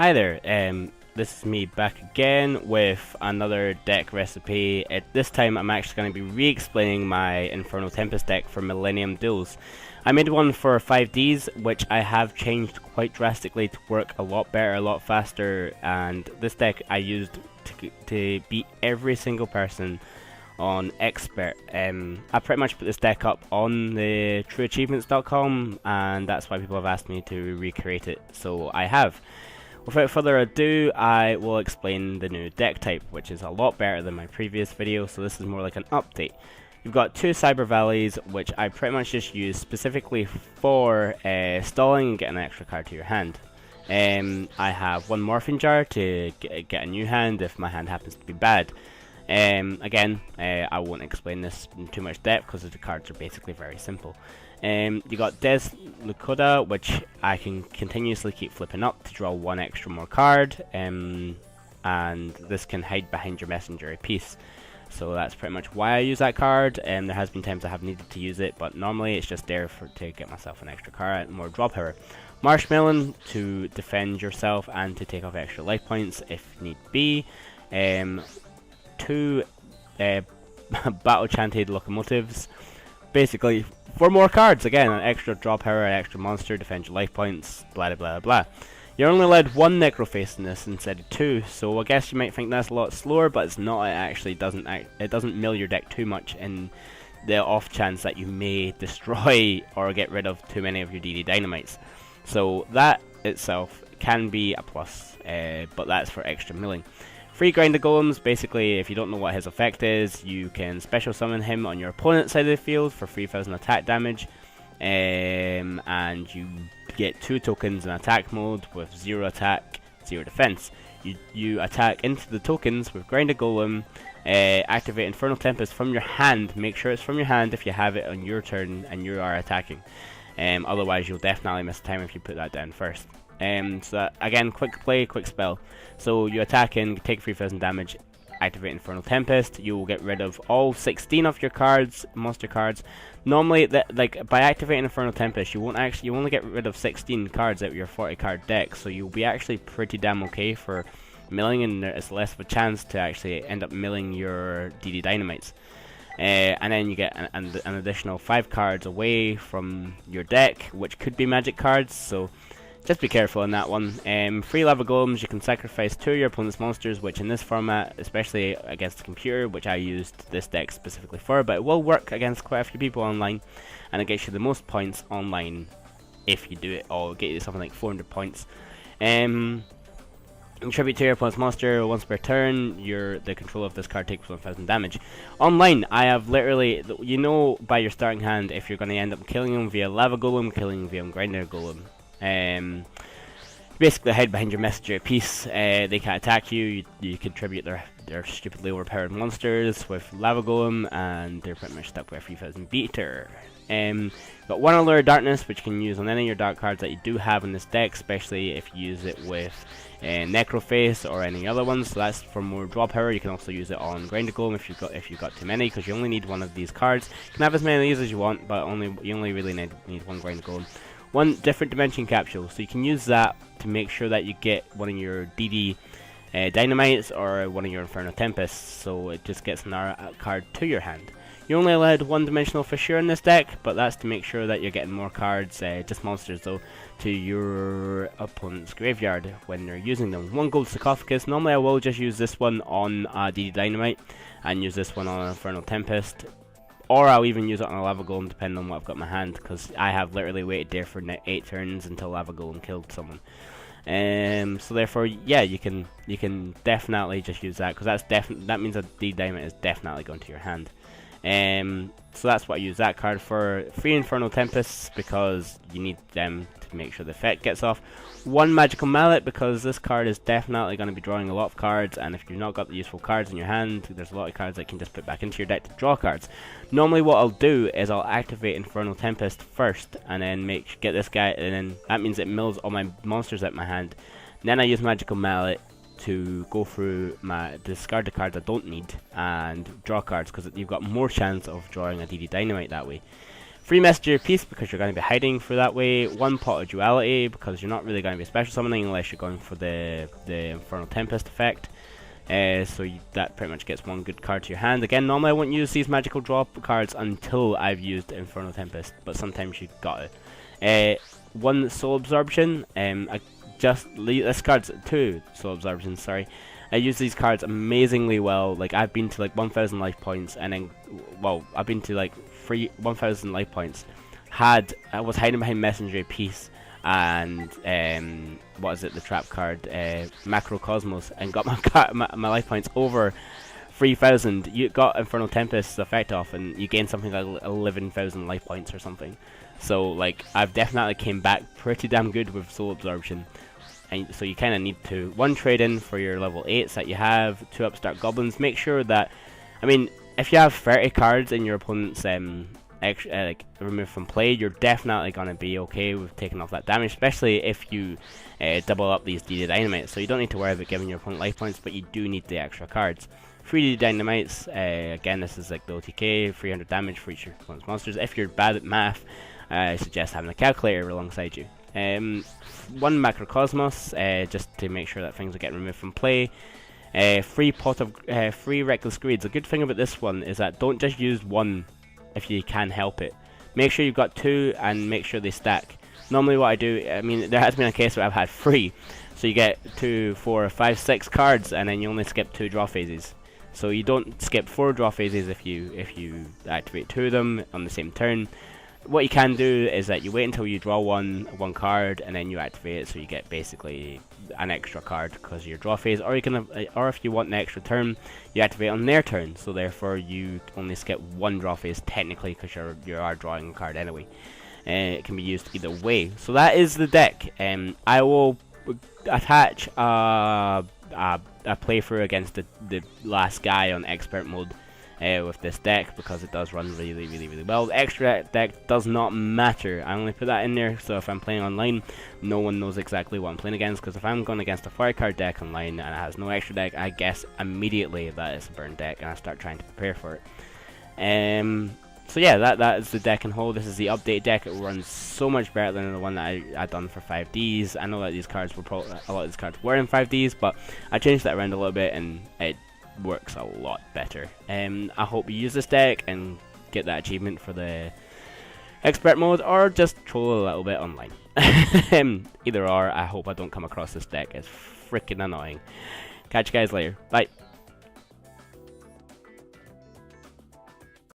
Hi there, this is me back again with another deck recipe. This time I'm actually going to be re-explaining my Inferno Tempest deck for Millennium Duels. I made one for 5Ds, which I have changed quite drastically to work a lot better, a lot faster, and this deck I used to beat every single person on Expert. I pretty much put this deck up on the trueachievements.com, and that's why people have asked me to recreate it, so I have. Without further ado, I will explain the new deck type, which is a lot better than my previous video, so this is more like an update. You've got two Cyber Valleys, which I pretty much just use specifically for stalling and getting an extra card to your hand. I have one Morphing Jar to get a new hand if my hand happens to be bad. Again, I won't explain this in too much depth because the cards are basically very simple. You got Des Lacooda, which I can continuously keep flipping up to draw one extra more card, and this can hide behind your messenger piece. So that's pretty much why I use that card. There has been times I have needed to use it, but normally it's just there to get myself an extra card and more draw power. Marshmallon to defend yourself and to take off extra life points if need be. Two Battlechanted Locomotives, basically for more cards. Again, an extra draw power, an extra monster, defend your life points, blah blah blah. You're only allowed one Necroface in this instead of two, so I guess you might think that's a lot slower, but it's not. It actually doesn't mill your deck too much in the off chance that you may destroy or get rid of too many of your DD Dynamites. So that itself can be a plus, but that's for extra milling. Free Grinder Golems, basically if you don't know what his effect is, you can special summon him on your opponent's side of the field for 3000 attack damage, and you get 2 tokens in attack mode with 0 attack, 0 defense. You attack into the tokens with Grinder Golem, activate Inferno Tempest from your hand. Make sure it's from your hand if you have it on your turn and you are attacking. Otherwise you'll definitely miss time if you put that down first. So that, again, quick play, quick spell. So you attack in, take 3000 damage, activate Inferno Tempest. You will get rid of all 16 of your cards, monster cards. Normally, by activating Inferno Tempest, you only get rid of 16 cards out of your 40 card deck. So you'll be actually pretty damn okay for milling, and there's less of a chance to actually end up milling your DD Dynamites. And then you get an additional 5 cards away from your deck, which could be magic cards. So just be careful on that one. Free Lava Golems, you can sacrifice 2 of your opponent's monsters, which in this format, especially against the computer, which I used this deck specifically for, but it will work against quite a few people online, and it gets you the most points online if you do it all. It'll get you something like 400 points. Contribute to your opponent's monster once per turn. The control of this card takes 1000 damage. Online, I have literally, you know by your starting hand if you're going to end up killing him via Lava Golem, killing him via Grinder Golem. Basically hide behind your messenger piece. They can't attack you. You contribute their stupidly overpowered monsters with Lava Golem, and they're pretty much stuck with a 3000 beater. Got one Allure of Darkness, which you can use on any of your dark cards that you do have in this deck, especially if you use it with Necroface or any other ones. So that's for more draw power. You can also use it on Grinder Golem if you've got too many, because you only need one of these cards. You can have as many of these as you want, but you only really need one Grinder Golem. One different dimension capsule, so you can use that to make sure that you get one of your DD Dynamites or one of your Inferno Tempests, so it just gets another card to your hand. You're only allowed one Dimensional Fissure in this deck, but that's to make sure that you're getting more cards, just monsters though, to your opponent's graveyard when they're using them. One Gold Sarcophagus, normally I will just use this one on DD Dynamite and use this one on Inferno Tempest. Or I'll even use it on a Lava Golem depending on what I've got in my hand, because I have literally waited there for 8 turns until Lava Golem killed someone. So therefore, yeah, you can definitely just use that, because that means that the Dynamite is definitely going to your hand. So that's what I use that card for. Free Inferno Tempests, because you need them to make sure the effect gets off. One Magical Mallet, because this card is definitely going to be drawing a lot of cards, and if you've not got the useful cards in your hand, there's a lot of cards that you can just put back into your deck to draw cards. Normally what I'll do is I'll activate Inferno Tempest first, and then get this guy, and then that means it mills all my monsters out my hand. And then I use Magical Mallet to go through discard the cards I don't need and draw cards, because you've got more chance of drawing a DD Dynamite that way. Free Messenger Piece because you're going to be hiding through that way. 1 Pot of Duality because you're not really going to be special summoning unless you're going for the Inferno Tempest effect. That pretty much gets 1 good card to your hand. Again, normally I wouldn't use these magical draw cards until I've used Inferno Tempest, but sometimes you've got it. 1 Soul Absorption. This card's 2 Soul Absorption, sorry. I use these cards amazingly well. Like, I've been to like 1,000 life points, and then, well, I've been to like 1,000 life points. I was hiding behind Messenger Piece and what is it, the trap card, Macrocosmos, and got my life points over 3,000. You got Infernal Tempest's effect off, and you gain something like 11,000 life points or something. So like, I've definitely came back pretty damn good with Soul Absorption. And so you kind of need to 1 trade in for your level 8s that you have, 2 Upstart Goblins. Make sure that, I mean, if you have 30 cards in your opponent's like removed from play, you're definitely going to be okay with taking off that damage, especially if you double up these DD Dynamites. So you don't need to worry about giving your opponent life points, but you do need the extra cards. 3 DD Dynamites, again, this is like the OTK, 300 damage for each of your opponent's monsters. If you're bad at math, I suggest having a calculator alongside you. 1 Macrocosmos, just to make sure that things are getting removed from play. 3 Reckless Greed. The good thing about this one is that don't just use 1 if you can help it. Make sure you've got 2 and make sure they stack. Normally what I do, I mean, there has been a case where I've had 3. So you get 2, 4, 5, 6 cards, and then you only skip 2 draw phases. So you don't skip 4 draw phases if you activate 2 of them on the same turn. What you can do is that you wait until you draw one card and then you activate it, so you get basically an extra card because of your draw phase. Or you can, or if you want an extra turn, you activate on their turn. So therefore, you only skip 1 draw phase technically because you are drawing a card anyway. It can be used either way. So that is the deck. I will attach a playthrough against the last guy on expert mode. With this deck, because it does run really well. The extra deck does not matter. I only put that in there so if I'm playing online, no one knows exactly what I'm playing against, because if I'm going against a 4-card deck online and it has no extra deck, I guess immediately that it's a burn deck and I start trying to prepare for it. So yeah, that is the deck and hold. This is the update deck. It runs so much better than the one that I done for 5Ds. I know that these cards were a lot of these cards were in 5Ds, but I changed that around a little bit and it works a lot better. I hope you use this deck and get that achievement for the expert mode, or just troll a little bit online. Either or, I hope I don't come across this deck. It's freaking annoying. Catch you guys later. Bye.